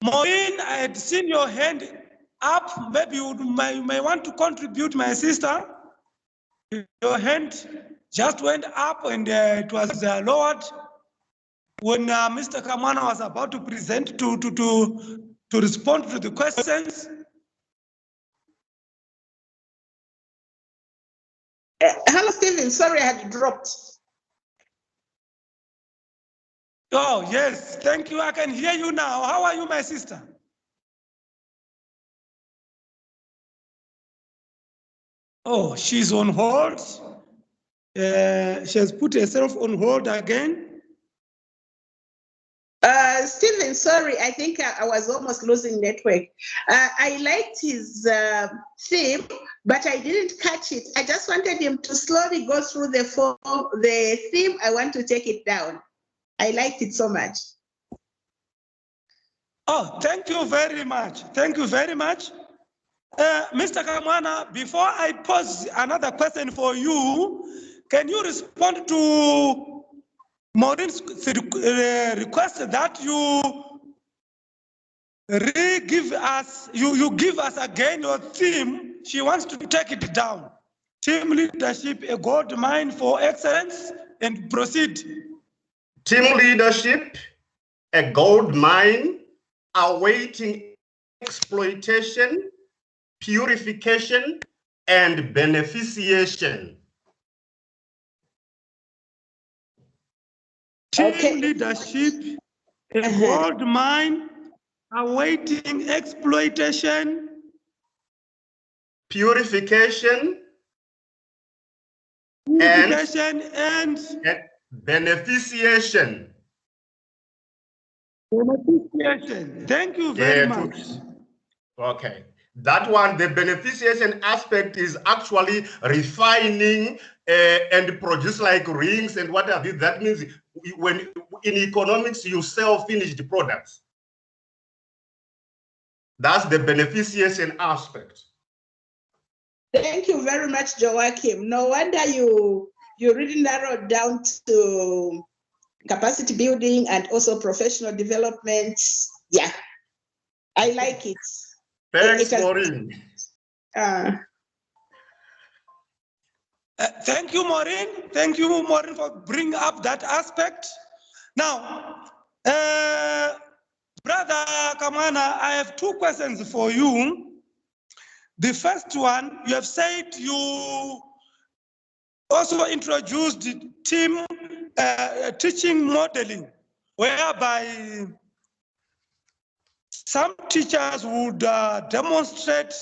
Maureen, I had seen your hand up. Maybe you may want to contribute, my sister. Your hand just went up and it was lowered when Mr. Kamana was about to present to respond to the questions. Hello, Stephen. Sorry, I had dropped. Oh, yes. Thank you. I can hear you now. How are you, my sister? Oh, she's on hold. She has put herself on hold again. Stephen, sorry, I think I was almost losing network. I liked his theme, but I didn't catch it. I just wanted him to slowly go through the theme. I want to take it down. I liked it so much. Oh, thank you very much. Thank you very much. Mr. Kamwana, before I pose another question for you, can you respond to Maureen's request that you give us again your theme? She wants to take it down. Team leadership, a gold mine for excellence, and proceed. Team leadership, a gold mine, awaiting exploitation, purification, and beneficiation. Team leadership, a gold mine, awaiting exploitation, purification, and beneficiation. Beneficiation. Thank you very much. Okay. That one, the beneficiation aspect is actually refining and produce like rings and what have you. That means when in economics you sell finished products. That's the beneficiation aspect. Thank you very much, Joachim. No wonder you really narrowed down to capacity building and also professional development. Yeah, I like it. Thanks, Maureen. Thank you, Maureen. Thank you, Maureen, for bringing up that aspect. Now, Brother Kamana, I have two questions for you. The first one, you have said you also introduced team teaching modeling, whereby some teachers would demonstrate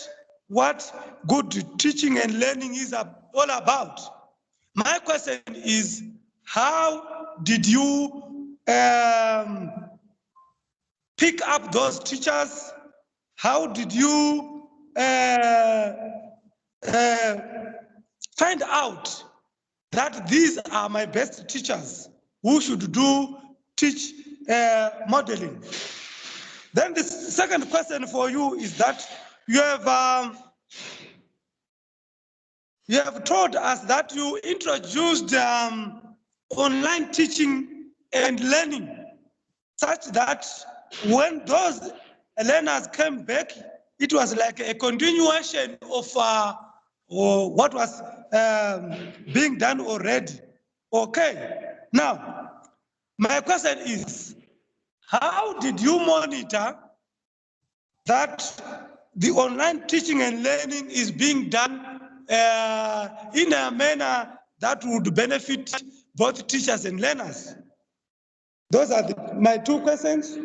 what good teaching and learning is all about. My question is, how did you pick up those teachers? How did you find out that these are my best teachers who should teach modeling? Then the second question for you is that you have told us that you introduced online teaching and learning, such that when those learners came back, it was like a continuation of what was being done already. Okay. Now, my question is, how did you monitor that the online teaching and learning is being done in a manner that would benefit both teachers and learners? Those are my two questions.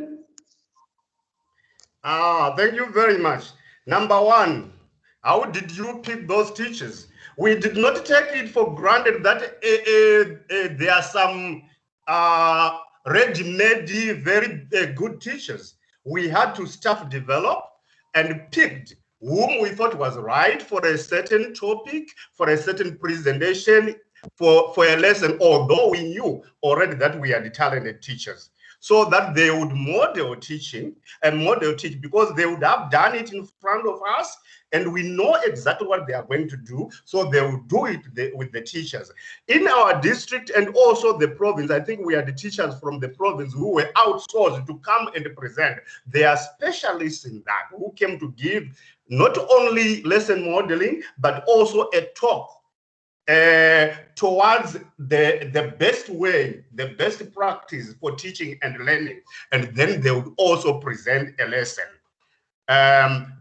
Thank you very much. Number one, how did you pick those teachers? We did not take it for granted that there are some ready-made, very good teachers. We had to staff develop and picked whom we thought was right for a certain topic, for a certain presentation, for a lesson, although we knew already that we are the talented teachers, so that they would model teaching and model teach, because they would have done it in front of us and we know exactly what they are going to do, so they will do it with the teachers. In our district and also the province, I think we are the teachers from the province who were outsourced to come and present. They are specialists in that, who came to give not only lesson modeling, but also a talk towards the best way, the best practice for teaching and learning. And then they would also present a lesson.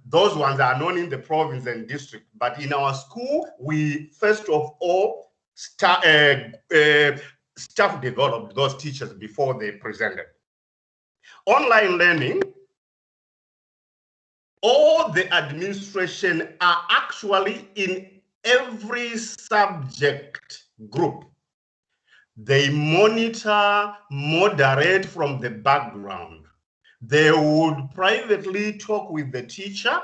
Those ones are known in the province and district, but in our school, we first of all staff developed those teachers before they presented. Online learning, all the administration are actually in every subject group. They monitor, moderate from the background. They would privately talk with the teacher,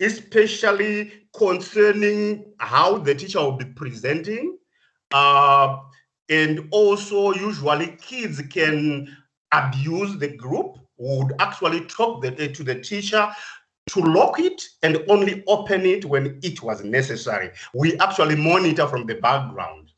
especially concerning how the teacher will be presenting. And also, usually, kids can abuse the group, would actually talk to the teacher to lock it and only open it when it was necessary. We actually monitor from the background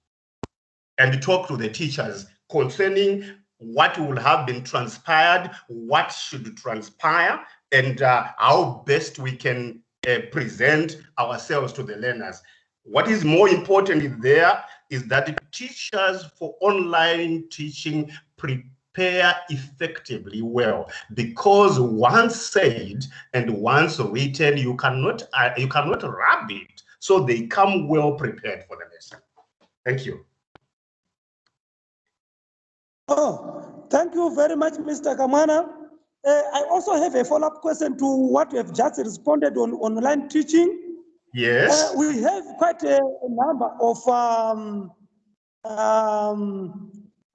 and talk to the teachers concerning what will have been transpired, what should transpire, and how best we can present ourselves to the learners. What is more important there is that teachers for online teaching prepare effectively well, because once said and once written, you cannot rub it. So they come well prepared for the lesson. Thank you. Oh, thank you very much, Mr. Kamana. I also have a follow-up question to what you have just responded on online teaching. Yes. We have quite a number of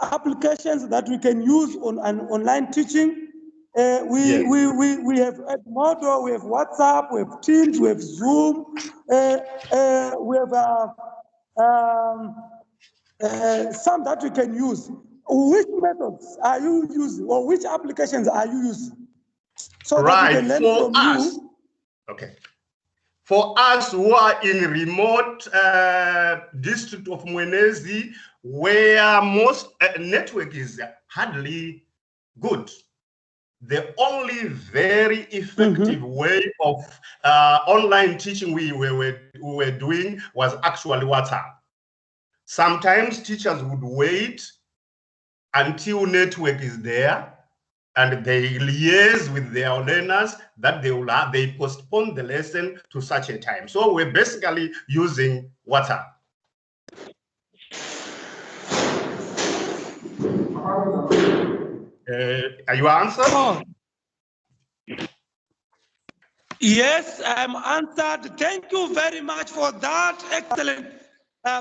applications that we can use on an online teaching. We have Edmodo, we have WhatsApp, we have Teams, we have Zoom, we have some that we can use. Which methods are you using, or which applications are you using? So that we can learn from you. Okay. For us who are in remote district of Mwenezi, where most network is hardly good, the only very effective way of online teaching we were doing was actually WhatsApp. Sometimes teachers would wait until network is there, and they liaise with their learners that they postpone the lesson to such a time. So we're basically using WhatsApp. Are you answered? Oh. Yes, I'm answered. Thank you very much for that excellent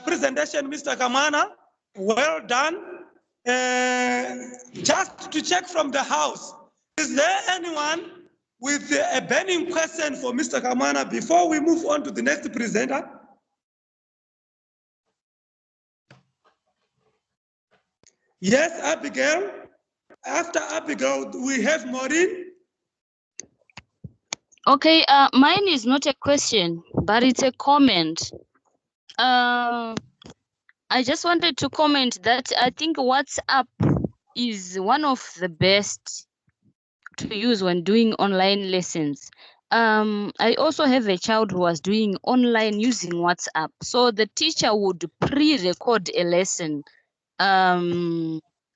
presentation, Mr. Kamana. Well done. Just to check from the house, is there anyone with a burning question for Mr. Kamana before we move on to the next presenter? Yes, Abigail. After Abigail, we have Maureen. Okay, mine is not a question, but it's a comment. I just wanted to comment that I think WhatsApp is one of the best to use when doing online lessons. I also have a child who was doing online using WhatsApp. So the teacher would pre-record a lesson,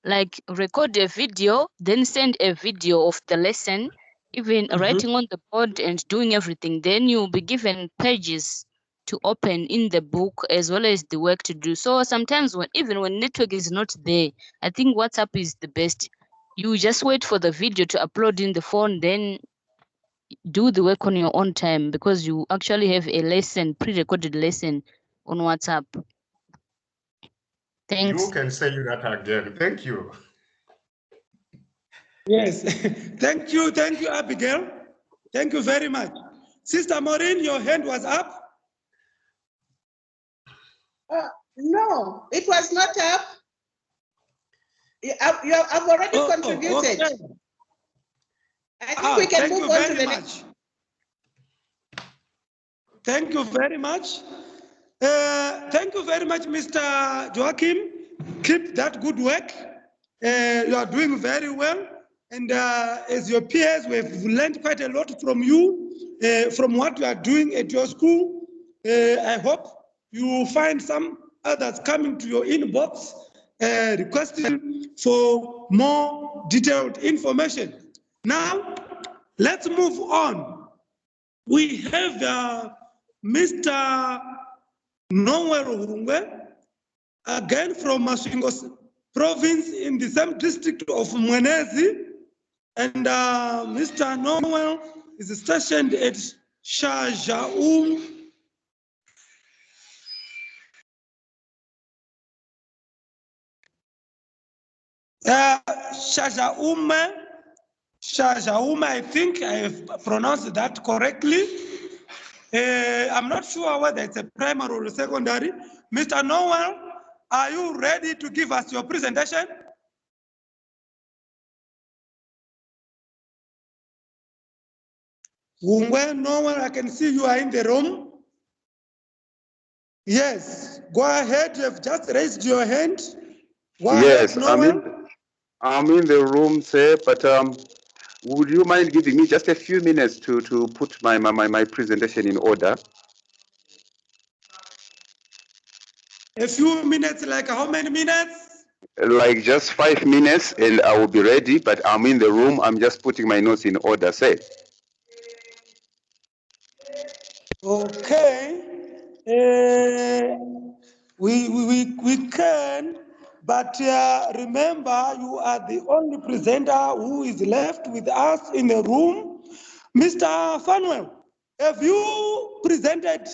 like record a video, then send a video of the lesson, even writing on the board and doing everything. Then you'll be given pages to open in the book as well as the work to do. So sometimes even when network is not there, I think WhatsApp is the best. You just wait for the video to upload in the phone, then do the work on your own time, because you actually have a lesson, pre-recorded lesson on WhatsApp. Thanks. You can say that again. Thank you. Yes, thank you, Abigail. Thank you very much. Sister Maureen, your hand was up. No, it was not up. I've already contributed. Okay. I think we can move on to the next. Thank you very much. Thank you very much, Mr. Joachim. Keep that good work. You are doing very well. And as your peers, we've learned quite a lot from you, from what you are doing at your school. I hope you find some others coming to your inbox requesting for more detailed information. Now, let's move on. We have Mr. Noel Hurungwe, again from Masvingo province in the same district of Mwenezi. And Mr. Noel is stationed at Shajaum. Shajaume, I think I have pronounced that correctly. I'm not sure whether it's a primary or a secondary. Mr. Noel, are you ready to give us your presentation? Noel, I can see you are in the room. Yes, go ahead. You have just raised your hand. Go yes, ahead, Noel. I'm in the room, sir, but would you mind giving me just a few minutes to put my presentation in order? A few minutes, like how many minutes? Like just 5 minutes and I will be ready, but I'm in the room. I'm just putting my notes in order, sir. Okay. We can, but remember, you are the only presenter who is left with us in the room. Mr. Fanuel, have you presented?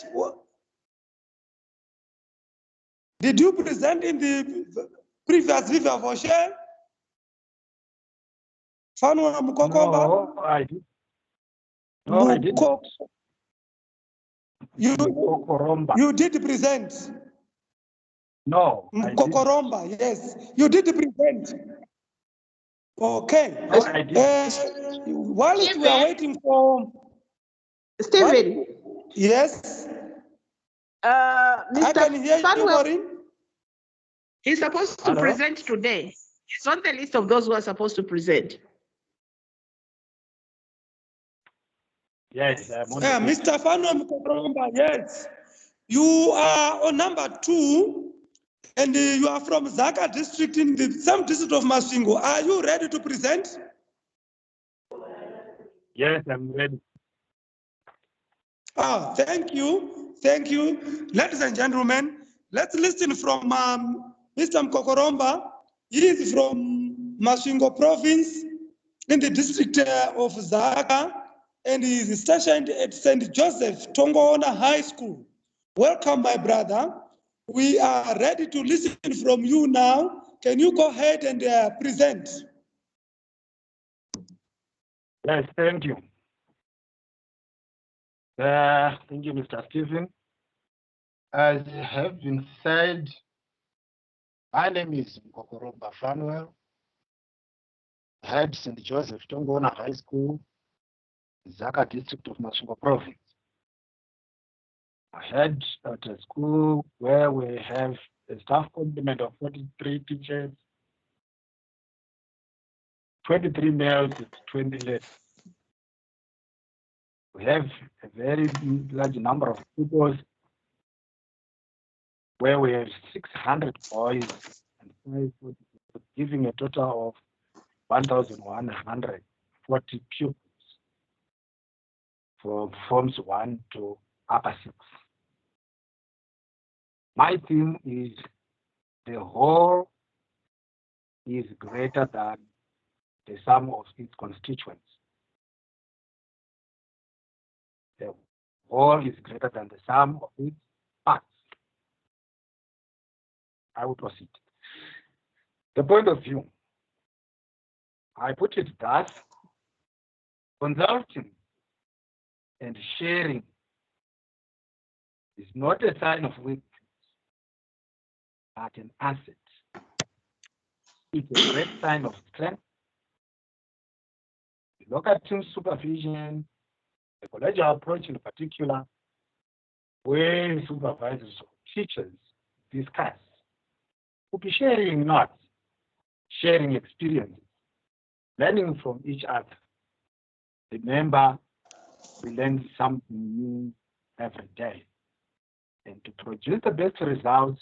Did you present in the previous Viva Voce? Fanuel Mukokomba? No, I did. No, I didn't. You did present. No, I didn't. Kokoromba, yes. You did present. Okay. No, I didn't. While we are waiting for Stephen. What? Yes. Mr. I can hear you, Maureen. He's supposed to present today. He's on the list of those who are supposed to present. Yes, I'm on Mr. Fanuel Kokoromba, yes. You are on number 2, and you are from Zaka district in the same district of Masvingo. Are you ready to present? Yes, I'm ready. Thank you. Thank you. Ladies and gentlemen, let's listen from Mr. Mkokoromba. He is from Masvingo province in the district of Zaka, and he is stationed at St. Joseph Tongona High School. Welcome, my brother. We are ready to listen from you now. Can you go ahead and present? Yes, thank you. Thank you, Mr. Stephen. As have been said, my name is Mkokoromba Fanuel, head St. Joseph Tongona High School, Zaka district of Masvingo province. I head at a school where we have a staff complement of 43 teachers, 23 males with 20 ladies. We have a very large number of pupils where we have 600 boys and 540, giving a total of 1,140 pupils from forms 1 to upper 6. My theme is the whole is greater than the sum of its constituents. The whole is greater than the sum of its parts. I will proceed. The point of view, I put it thus: consulting and sharing is not a sign of weakness, but an asset. It's a great sign of strength. The local team supervision, the collegial approach in particular, where supervisors or teachers discuss, we'll be sharing notes, sharing experiences, learning from each other. Remember, we learn something new every day. And to produce the best results,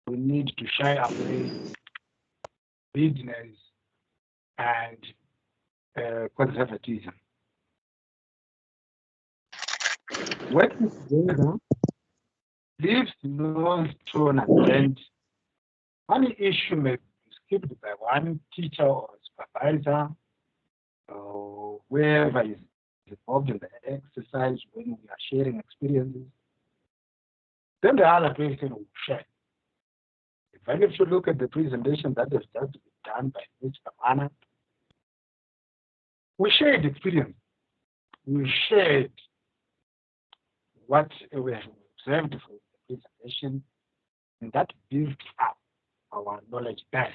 we need to shy away business and conservatism. Working together leaves no stone unturned. One issue may be skipped by one teacher or supervisor, or whoever is involved in the exercise when we are sharing experiences. Then the other person will share. Even if you look at the presentation that has just been done by Mr. Mana, we shared experience. We shared what we have observed from the presentation, and that built up our knowledge base.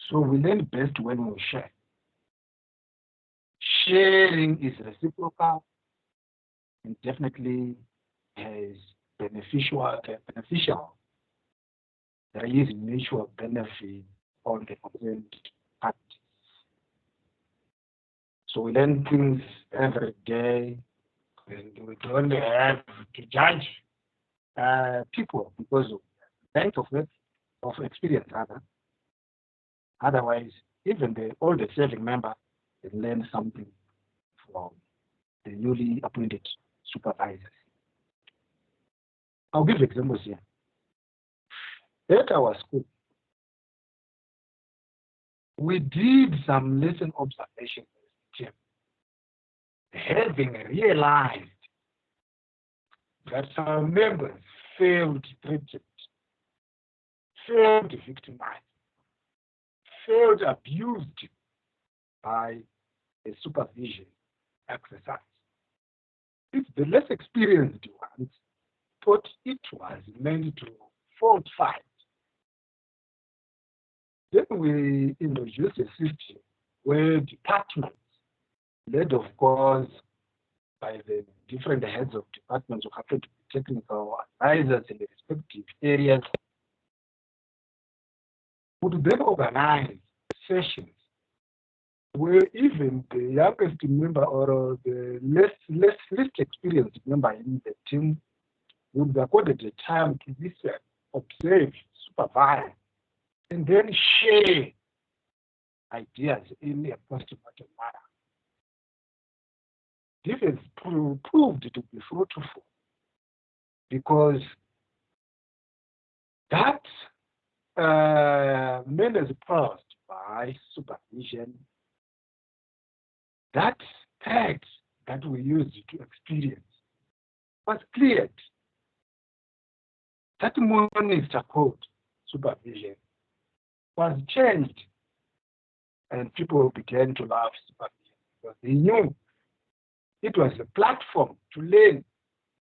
So we learn best when we share. Sharing is reciprocal and definitely is beneficial. There is mutual benefit on the concerned parties. So we learn things every day, and we don't have to judge people because of length of experience rather. Otherwise, even the oldest serving member can learn something from the newly appointed supervisors. I'll give examples here. At our school, we did some lesson observation team, having realized that some members failed treated, failed victimized, failed abused by a supervision exercise. If the less experienced ones thought it was meant to fault find, then we introduced a system where departments, led of course by the different heads of departments who happen to be technical advisors in the respective areas, would then organize sessions where even the youngest member or the least experienced member in the team would be accorded the time to listen, observe, supervise, and then share ideas in a post-mortem manner. This has proved to be fruitful because that menace posed by supervision, that text that we used to experience was cleared. That monitor code supervision was changed, and people began to love supervision because they knew it was a platform to learn,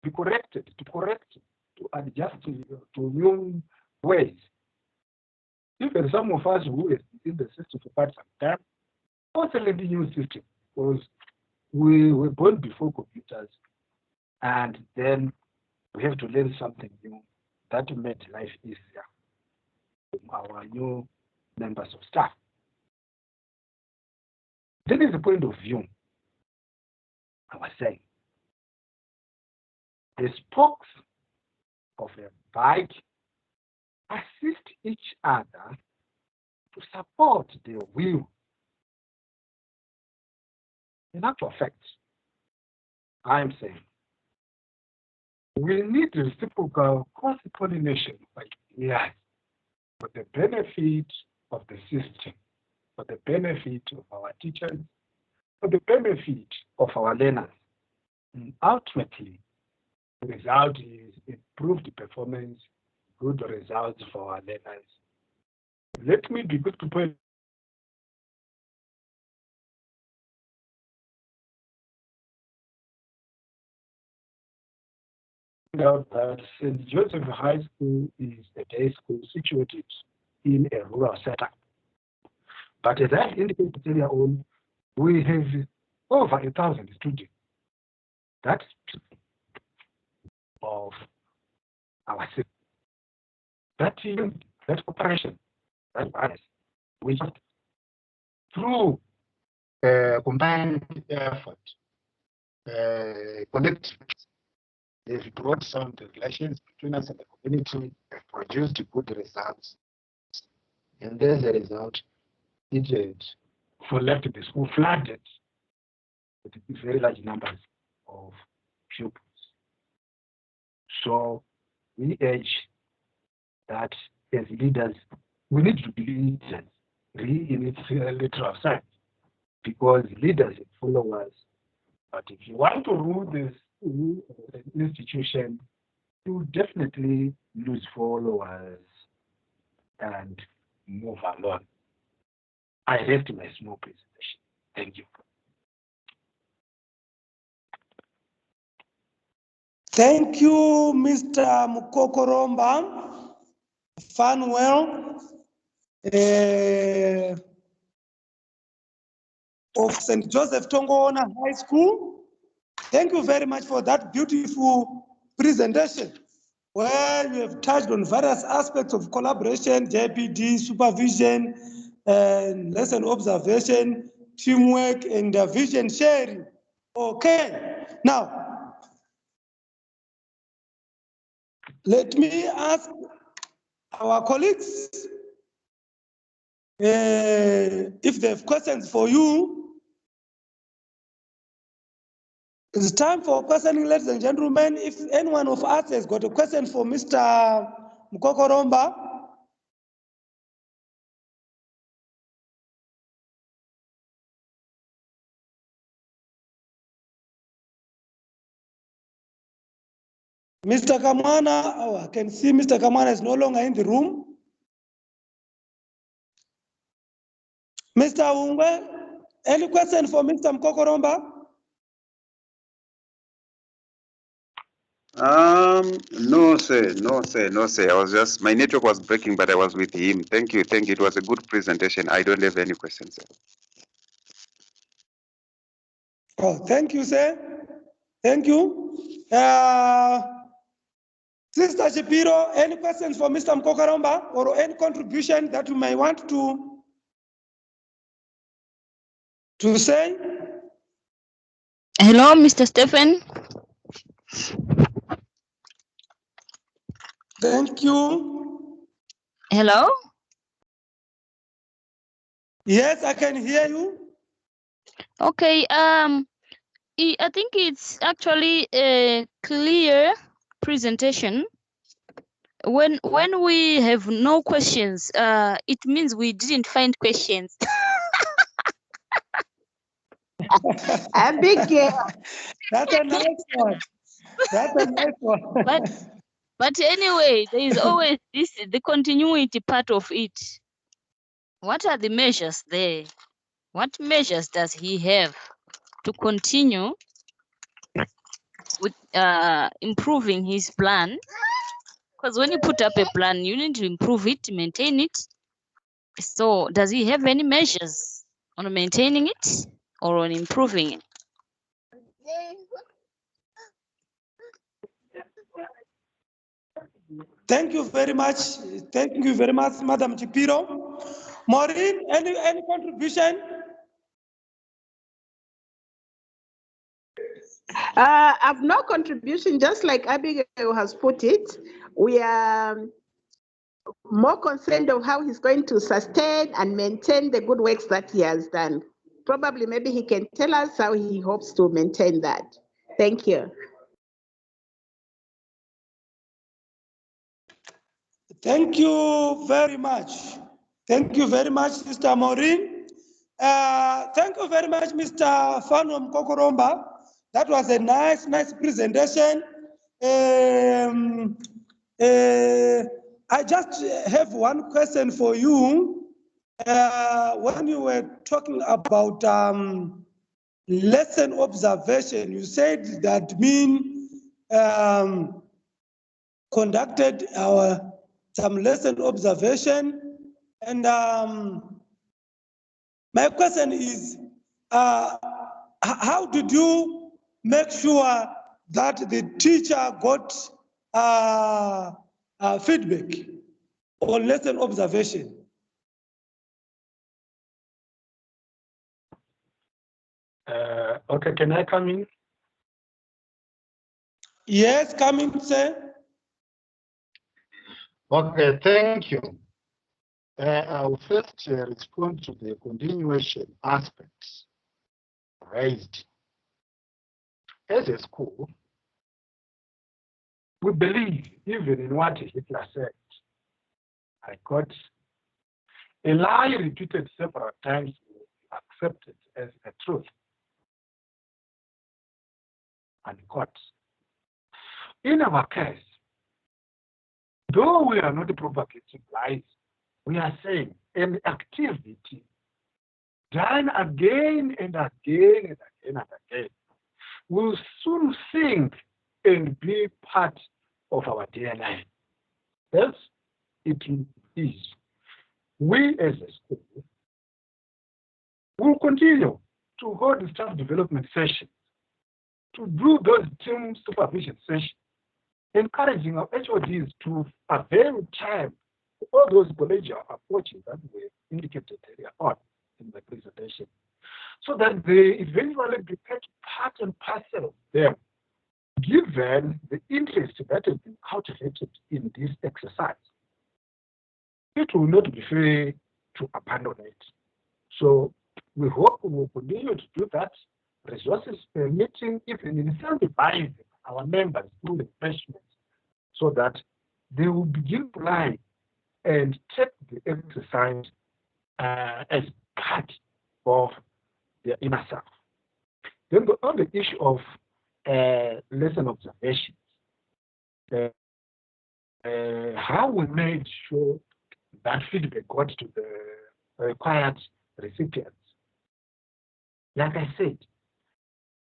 be corrected, to correct, to adjust to new ways. Even some of us who have been in the system for quite some time also learned the new system because we were born before computers, and then we have to learn something new that made life easier for our new members of staff. That is the point of view I was saying. The spokes of a bike assist each other to support the wheel. In actual fact, I'm saying we need reciprocal cross-pollination by years for the benefit of the system, for the benefit of our teachers, for the benefit of our learners. And ultimately, the result is improved performance, good results for our learners. Let me be quick to point out that St. Joseph High School is a day school situated in a rural setup. But as I indicated earlier on, we have over 1,000 students. That's of our city. That operation, that bias, we just through combined effort, connect. They've brought some relations between us and the community, have produced good results. And as a result, it flooded the school, flooded with very large numbers of pupils. So we urge that as leaders, we need to be leaders, really in its literal sense, because leaders and followers. But if you want to rule this institution, you definitely lose followers and move along. I rest my small presentation. Thank you. Thank you, Mr. Mukokoromba, Fanwell, of St. Joseph Tongoona High School. Thank you very much for that beautiful presentation, where you have touched on various aspects of collaboration, JPD, supervision, lesson observation, teamwork, and vision sharing. Okay, now, let me ask our colleagues if they have questions for you. It's time for questioning, ladies and gentlemen. If anyone of us has got a question for Mr. Mukokoromba, Mr. Kamwana, oh, I can see Mr. Kamwana is no longer in the room. Mr. Ungwe, any question for Mr. Mukokoromba? No, sir. I was just, my network was breaking, but I was with him. Thank you. It was a good presentation. I don't have any questions, sir. Oh, thank you, sir. Thank you. Sister Shapiro, any questions for Mr. Mukokoromba or any contribution that you may want to say? Hello, Mr. Stephen. Thank you. Hello? Yes, I can hear you. Okay, I think it's actually a clear presentation. When we have no questions, it means we didn't find questions. Abigail. That's a nice one. That's a nice one. But anyway, there is always the continuity part of it. What are the measures there? What measures does he have to continue with improving his plan? Because when you put up a plan, you need to improve it, maintain it. So does he have any measures on maintaining it or on improving it? Thank you very much. Thank you very much, Madam Chipiro. Maureen, any contribution? I've no contribution, just like Abigail has put it. We are more concerned of how he's going to sustain and maintain the good works that he has done. Probably, maybe he can tell us how he hopes to maintain that. Thank you. Thank you very much. Thank you very much, Sister Maureen. Thank you very much, Mr. Fano Mukokoromba. That was a nice presentation. I just have one question for you. When you were talking about lesson observation, you said that mean conducted some lesson observation. And my question is, how did you make sure that the teacher got feedback on lesson observation? Okay, can I come in? Yes, come in, sir. Okay, thank you. I'll first respond to the continuation aspects raised. As a school, we believe even in what Hitler said. I got a lie repeated several times, accepted as a truth. And got. In our case, though we are not propagating lies, we are saying an activity done again and again and again and again will soon sink and be part of our DNA. Yes, it is. We as a school will continue to hold staff development sessions, to do those team supervision sessions, encouraging our HODs to avail time for all those collegial approaches that were indicated earlier on in my presentation, so that they eventually become part and parcel of them, given the interest that has been cultivated in this exercise. It will not be fair to abandon it. So we hope we will continue to do that, resources permitting, even incentivizing our members through refreshments, so that they will begin to lie and take the exercise as part of their inner self. Then on the issue of lesson observations, how we made sure that feedback got to the required recipients. Like I said,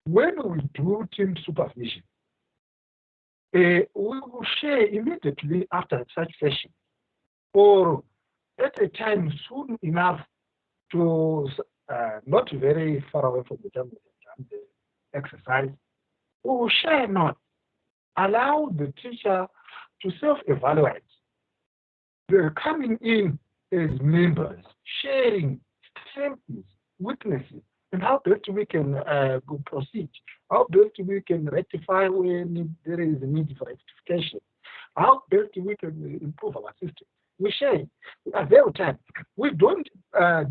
when we do team supervision, we will share immediately after such session, or at a time soon enough to not very far away from the time we have done the exercise. We will share notes, allow the teacher to self-evaluate. They're coming in as members, sharing strengths, weaknesses, and how best we can proceed, how best we can rectify when there is a need for rectification, how best we can improve our system. We share at their time. We don't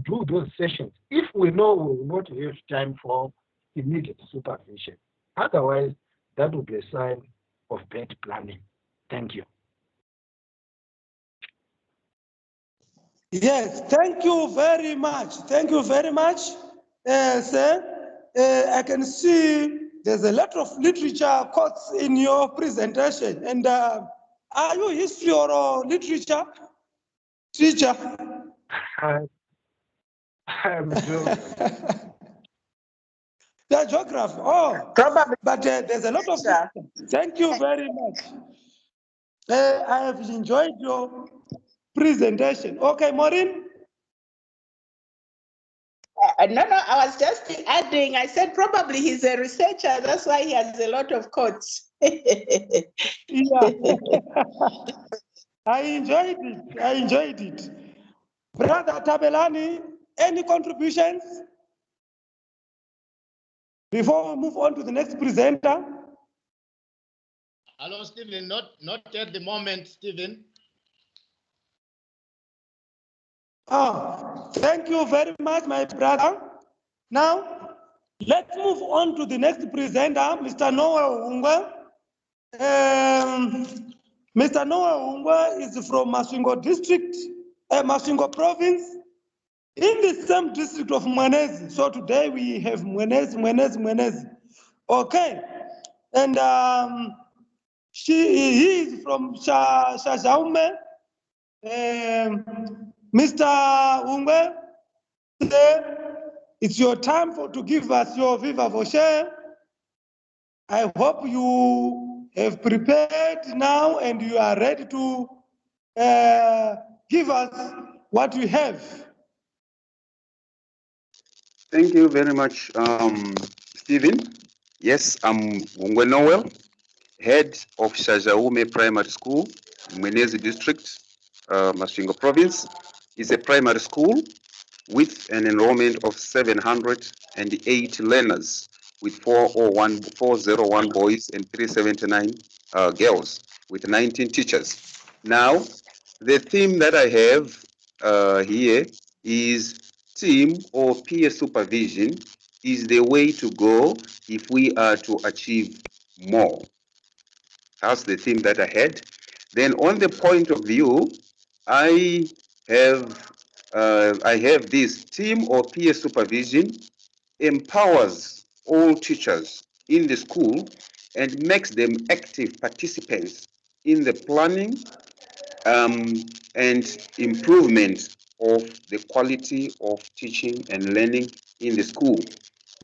do those sessions if we know we will not have time for immediate supervision. Otherwise, that would be a sign of bad planning. Thank you. Yes, thank you very much. Thank you very much, sir. I can see there's a lot of literature quotes in your presentation. And are you history or literature teacher? I'm The geography. Oh, Probably. but there's a lot of. Thank you very much. I have enjoyed your presentation. Okay, Maureen. No, I was just adding, I said probably he's a researcher, that's why he has a lot of quotes. Yeah. I enjoyed it. I enjoyed it. Brother Tabelani, any contributions? Before we move on to the next presenter. Hello, Stephen. Not at the moment, Stephen. Oh, thank you very much, my brother. Now, let's move on to the next presenter, Mr. Noah Ungwe. Mr. Noah Ungwe is from Masvingo district, Masvingo province, in the same district of Mwenezi. So today we have Mwenezi. Okay, and he is from Shajaume. Mr. Ungwe, it's your time to give us your Viva Voce. I hope you have prepared now and you are ready to give us what you have. Thank you very much, Stephen. Yes, I'm Ngwe Noel, head of Shajaume Primary School, Mwenezi District, Masvingo Province. It's a primary school with an enrollment of 708 learners, with 401 boys and 379 girls, with 19 teachers. Now, the theme that I have here is team or peer supervision is the way to go if we are to achieve more. That's the theme that I had. Then on the point of view, I have this team or peer supervision empowers all teachers in the school and makes them active participants in the planning and improvement of the quality of teaching and learning in the school.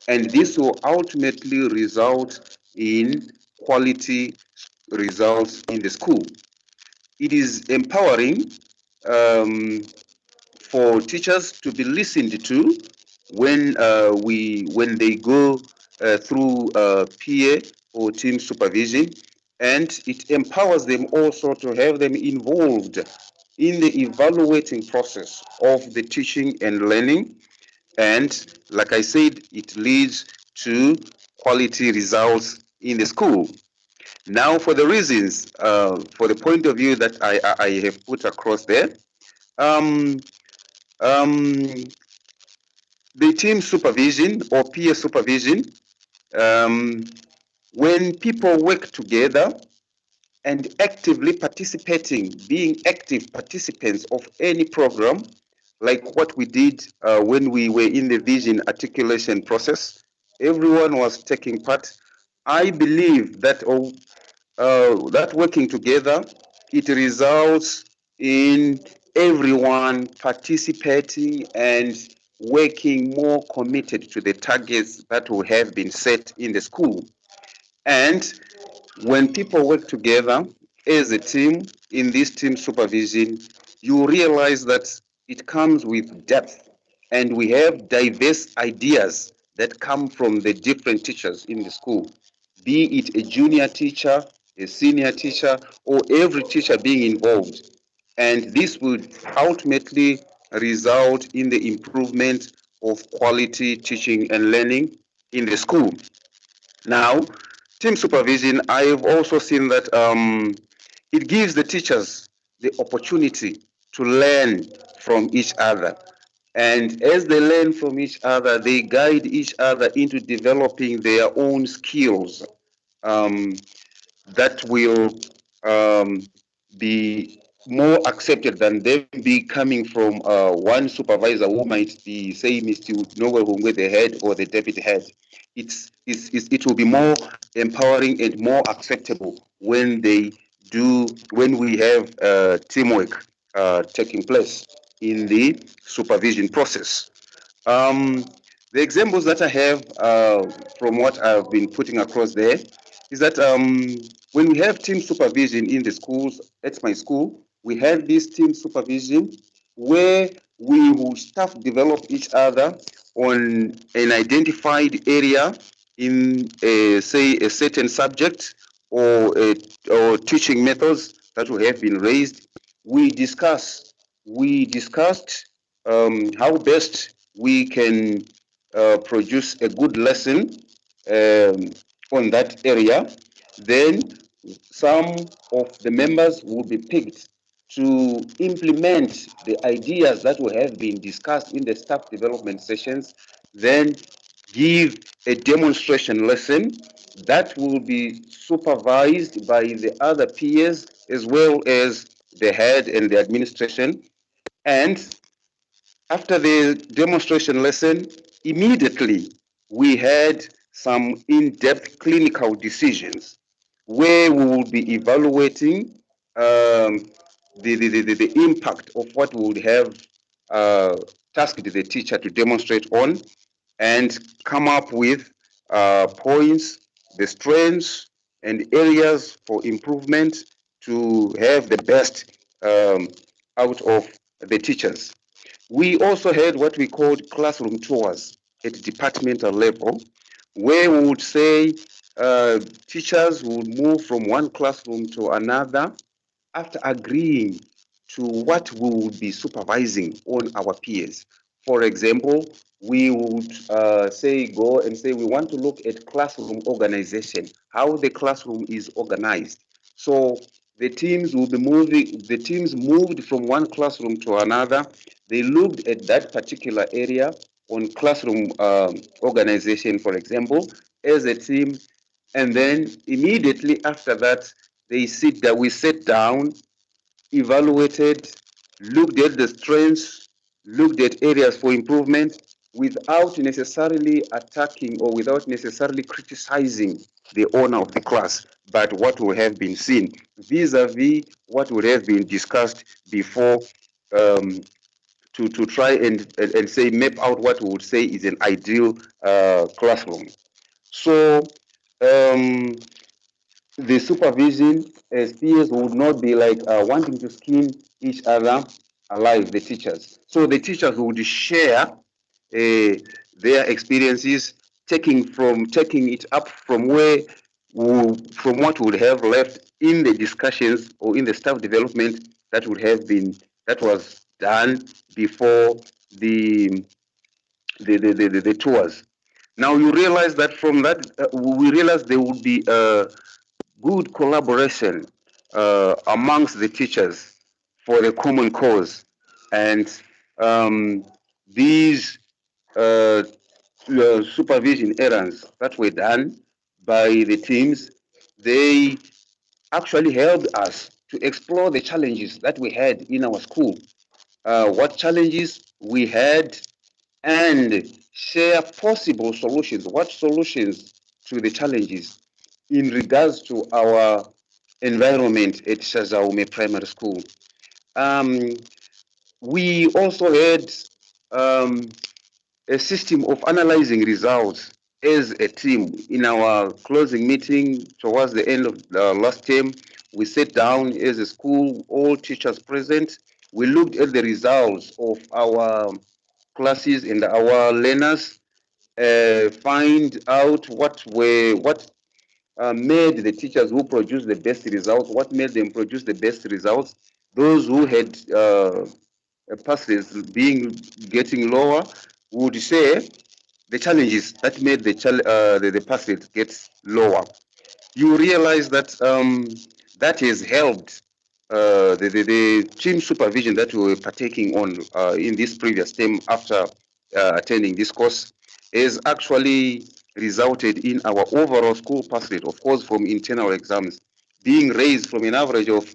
And this will ultimately result in quality results in the school. It is empowering for teachers to be listened to when they go through peer or team supervision, and it empowers them also to have them involved in the evaluating process of the teaching and learning. And like I said, it leads to quality results in the school. Now, for the reasons, for the point of view that I have put across there, um, um, the team supervision or peer supervision, when people work together and actively participating, being active participants of any program, like what we did when we were in the vision articulation process, everyone was taking part. I believe that that working together, it results in everyone participating and working more committed to the targets that will have been set in the school. And when people work together as a team in this team supervision, you realize that it comes with depth, and we have diverse ideas that come from the different teachers in the school, be it a junior teacher, a senior teacher, or every teacher being involved. And this would ultimately result in the improvement of quality teaching and learning in the school. Now, team supervision, I've also seen that it gives the teachers the opportunity to learn from each other. And as they learn from each other, they guide each other into developing their own skills that will be more accepted than them be coming from one supervisor who might be, say, Mr. Noel Hungwe, the head or the deputy head. It will be more empowering and more acceptable when we have teamwork taking place in the supervision process. The examples that I have from what I've been putting across there is that when we have team supervision in the schools, at my school, we have this team supervision where we will staff develop each other on an identified area in, say, a certain subject or teaching methods that will have been raised. We discussed how best we can produce a good lesson on that area. Then some of the members will be picked to implement the ideas that will have been discussed in the staff development sessions, then give a demonstration lesson that will be supervised by the other peers as well as the head and the administration. And after the demonstration lesson, immediately we had some in-depth clinical decisions where we will be evaluating the impact of what we would have tasked the teacher to demonstrate on and come up with points, the strengths, and areas for improvement to have the best out of the teachers. We also had what we called classroom tours at departmental level, where we would say teachers would move from one classroom to another after agreeing to what we would be supervising on our peers. For example, we would go and say we want to look at classroom organization, how the classroom is organized. So the teams moved from one classroom to another. They looked at that particular area on classroom organization, for example, as a team. And then immediately after that, we sat down, evaluated, looked at the strengths, looked at areas for improvement without necessarily attacking or without necessarily criticizing the owner of the class, but what would have been seen vis-a-vis what would have been discussed before, to try and say map out what we would say is an ideal classroom. So the supervision as peers would not be like wanting to skin each other alive, the teachers. So the teachers would share their experiences, taking it up from from what would have left in the discussions or in the staff development that was done before the tours. Now you realize that from that, we realized there would be good collaboration amongst the teachers for the common cause. And these supervision errands that were done by the teams, they actually helped us to explore the challenges that we had in our school, what challenges we had, and share possible solutions. What solutions to the challenges in regards to our environment at Shazaume Primary School. We also had a system of analyzing results as a team. In our closing meeting towards the end of the last term, we sat down as a school, all teachers present. We looked at the results of our classes and our learners, find out what made the teachers who produced the best results, what made them produce the best results. Those who had passes getting lower would say the challenges that made the passes get lower. You realize that that has helped the team supervision that we were partaking on in this previous term after attending this course has actually resulted in our overall school pass rate, of course, from internal exams being raised from an average of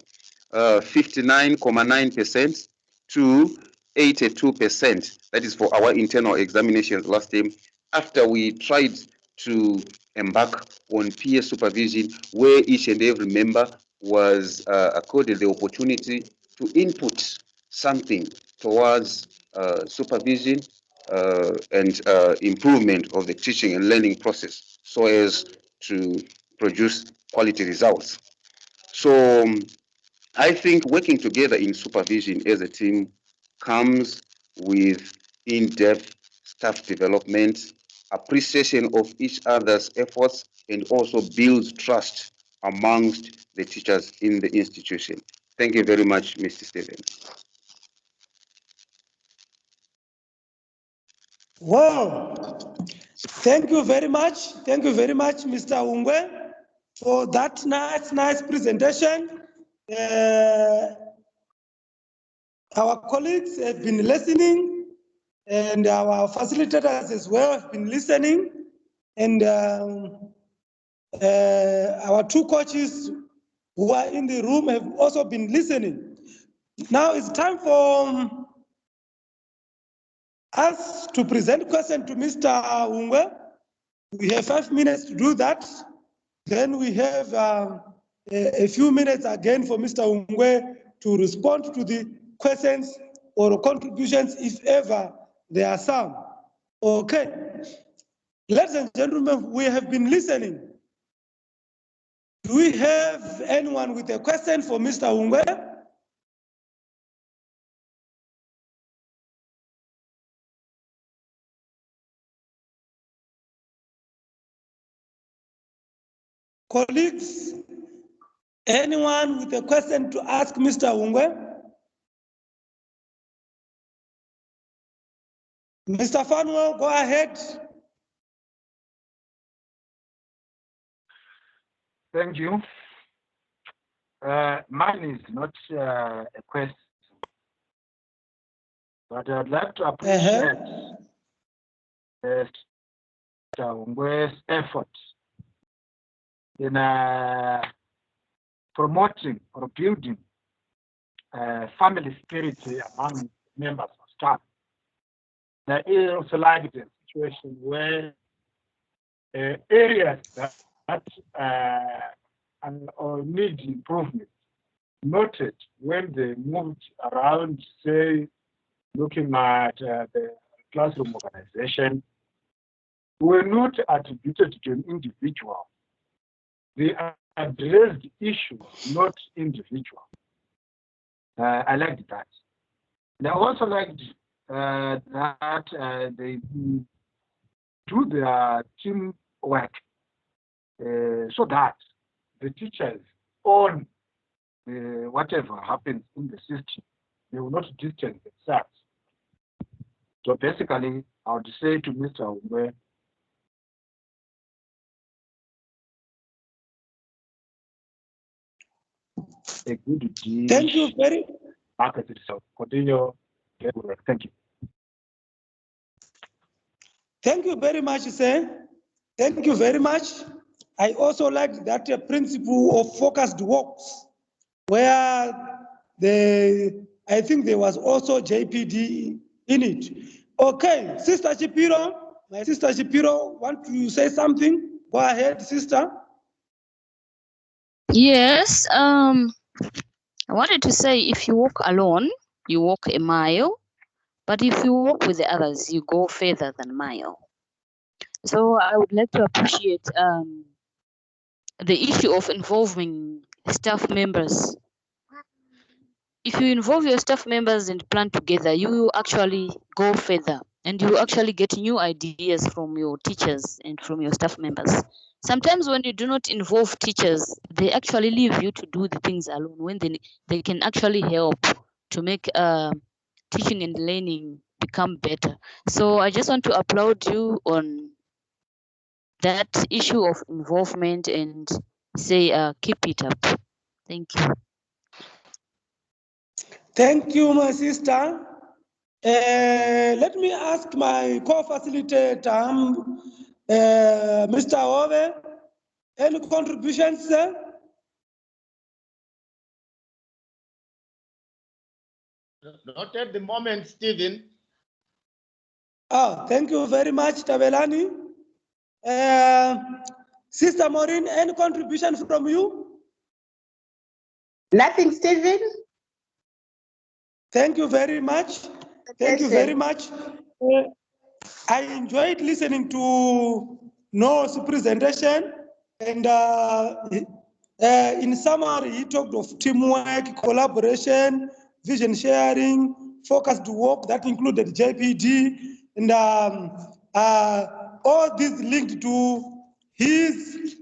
59.9% to 82%. That is for our internal examinations last time, after we tried to embark on peer supervision, where each and every member was accorded the opportunity to input something towards supervision and improvement of the teaching and learning process so as to produce quality results. So I think working together in supervision as a team comes with in-depth staff development, appreciation of each other's efforts, and also builds trust amongst the teachers in the institution. Thank you very much, Mr. Stevens. Wow. Thank you very much. Thank you very much, Mr. Ungwe, for that nice presentation. Our colleagues have been listening, and our facilitators as well have been listening, and our two coaches who are in the room have also been listening. Now it's time for us to present question to Mr. Ungwe. We have 5 minutes to do that. Then we have a few minutes again for Mr. Ungwe to respond to the questions or contributions, if ever there are some. Okay. Ladies and gentlemen, we have been listening Do we have anyone with a question for Mr. Ungwe? Colleagues, anyone with a question to ask Mr. Ungwe? Mr. Fanuel, go ahead. Thank you. Mine is not a question, but I'd like to appreciate Mr. Ungwe's effort in promoting or building family spirit among members of staff. There is also like the situation where areas that or need improvement noted when they moved around, say, looking at the classroom organization, were not attributed to an individual. They addressed issues, not individual. I liked that. And I also liked that they do their team work so that the teachers own whatever happens in the system. They will not distance themselves. So basically, I would say to Mr. Ungwe, a good deed. Thank you very Market itself. Continue. Thank you. Thank you very much, sir. Thank you very much. I also like that principle of focused works, where I think there was also JPD in it. Okay, Sister Chipiro, my Sister Chipiro, want to say something? Go ahead, sister. Yes, I wanted to say if you walk alone, you walk a mile, but if you walk with the others, you go further than a mile. So I would like to appreciate the issue of involving staff members. If you involve your staff members and plan together, you actually go further and you actually get new ideas from your teachers and from your staff members. Sometimes when you do not involve teachers, they actually leave you to do the things alone when they can actually help to make teaching and learning become better. So I just want to applaud you on that issue of involvement and say keep it up. Thank you. Thank you, my sister. Let me ask my co-facilitator, Mr. Ove, any contributions, sir? Not at the moment, Stephen. Oh, thank you very much, Tabelani. Sister Maureen, any contribution from you? Nothing, Stephen? Thank you very much. Thank you very much. I enjoyed listening to Noah's presentation, and in summary, he talked of teamwork, collaboration, vision sharing, focused work that included JPD, and all this linked to his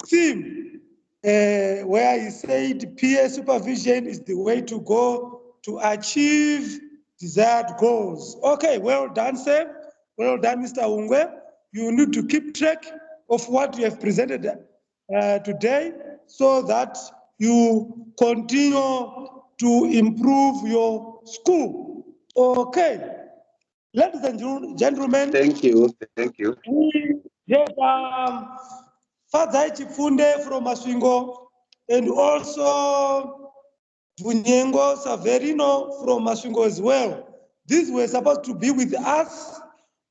theme, where he said peer supervision is the way to go to achieve desired goals. Okay, well done, sir. Well done, Mr. Ungwe. You need to keep track of what you have presented today so that you continue to improve your school. Okay, ladies and gentlemen. Thank you. Thank you. We have Fadzai Chifunde from Masvingo and also Vunyengo Saverino from Masvingo as well. These were supposed to be with us,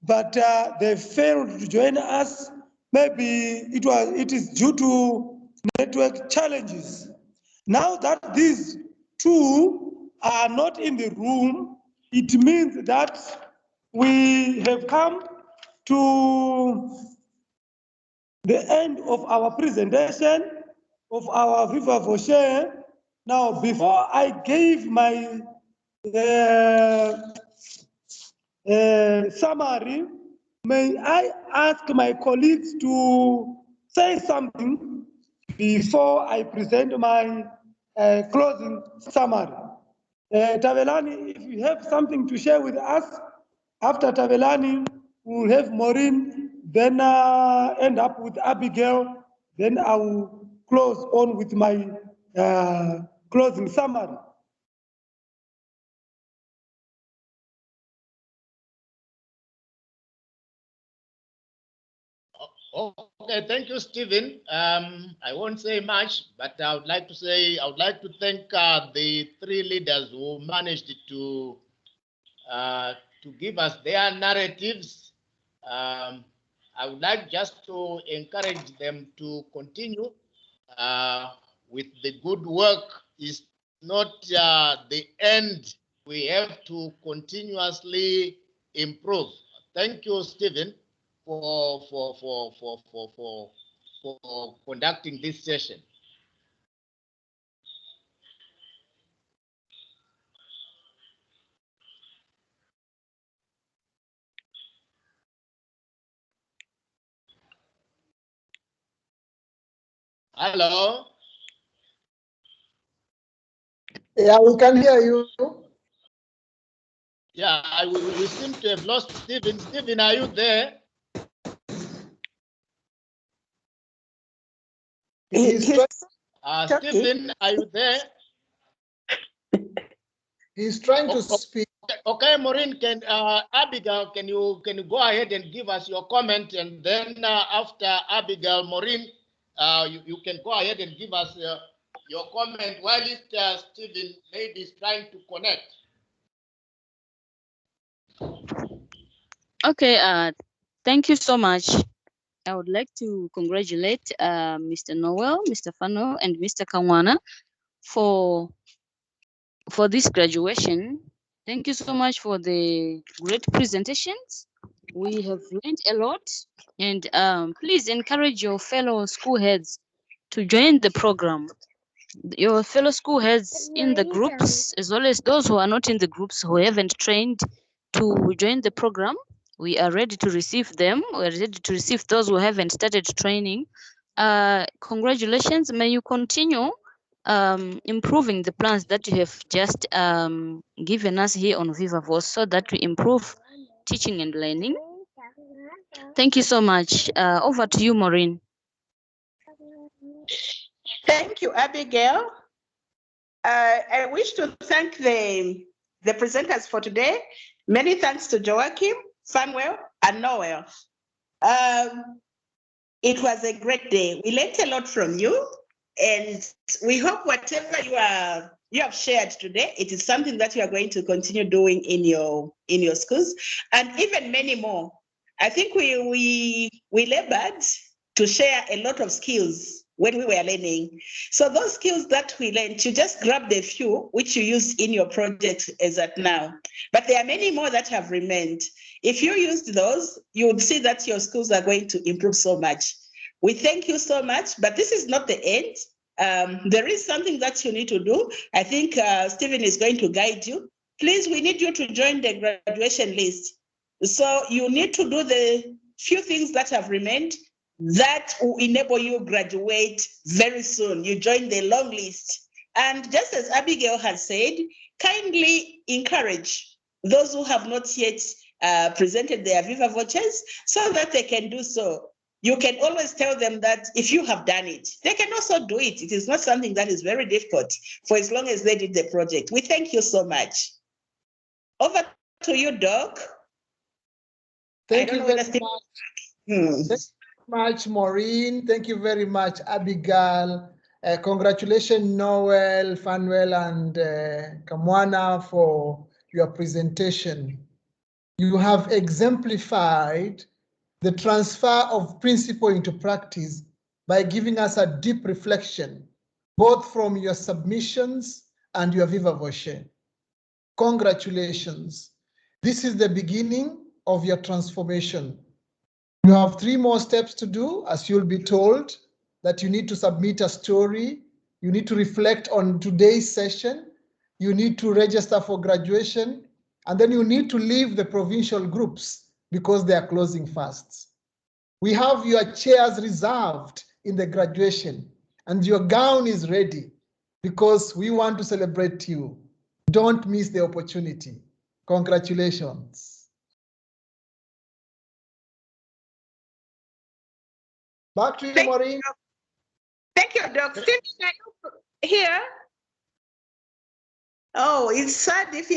but they failed to join us. Maybe it is due to network challenges. Now that these two are not in the room, it means that we have come to the end of our presentation of our Viva Voce. Now, before I gave my summary, may I ask my colleagues to say something before I present my closing summary? Tavelani, if you have something to share with us, after Tavelani, we'll have Maureen, then end up with Abigail, then I will close on with my closing summary. Okay, thank you, Stephen. I won't say much, but I would like to thank the three leaders who managed to give us their narratives. I would like just to encourage them to continue with the good work. Is not the end. We have to continuously improve. Thank you, Stephen, for conducting this session. Hello. Yeah, we can hear you. Yeah, we seem to have lost Stephen. Stephen, are you there? Stephen, are you there? He's trying to speak. Okay, Maureen, Abigail, can you go ahead and give us your comment, and then after Abigail, Maureen, you can go ahead and give us your comment while Stephen maybe is trying to connect. Okay, thank you so much. I would like to congratulate Mr. Noel, Mr. Fano, and Mr. Kawana for this graduation. Thank you so much for the great presentations. We have learned a lot, and please encourage your fellow school heads to join the program. Your fellow school heads in the groups, as well as those who are not in the groups, who haven't trained to join the program, we are ready to receive them. We're ready to receive those who haven't started training. Congratulations. May you continue improving the plans that you have just given us here on Viva Voce, so that we improve teaching and learning. Thank you so much. Over to you, Maureen. Thank you, Abigail. I wish to thank the presenters for today. Many thanks to Joachim, Samuel, and Noel. It was a great day. We learned a lot from you, and we hope whatever you have shared today, it is something that you are going to continue doing in your schools, and even many more. I think we labored to share a lot of skills when we were learning. So those skills that we learned, you just grabbed a few which you use in your project as at now. But there are many more that have remained. If you used those, you would see that your schools are going to improve so much. We thank you so much, but this is not the end. There is something that you need to do. I think Stephen is going to guide you. Please, we need you to join the graduation list. So you need to do the few things that have remained that will enable you graduate very soon. You join the long list. And just as Abigail has said, kindly encourage those who have not yet presented their Viva vouchers so that they can do so. You can always tell them that if you have done it, they can also do it. It is not something that is very difficult for as long as they did the project. We thank you so much. Over to you, Doc. Thank you very much. Thank you much, Maureen. Thank you very much, Abigail. Congratulations, Noel, Fanuel, and Kamwana for your presentation. You have exemplified the transfer of principle into practice by giving us a deep reflection, both from your submissions and your Viva Voce. Congratulations. This is the beginning of your transformation. You have 3 more steps to do, as you'll be told, that you need to submit a story, you need to reflect on today's session, you need to register for graduation, and then you need to leave the provincial groups because they are closing fast. We have your chairs reserved in the graduation, and your gown is ready because we want to celebrate you. Don't miss the opportunity. Congratulations. Back to you, Maureen. Thank you, Doc. Stephen, are you here? Oh, it's sad if you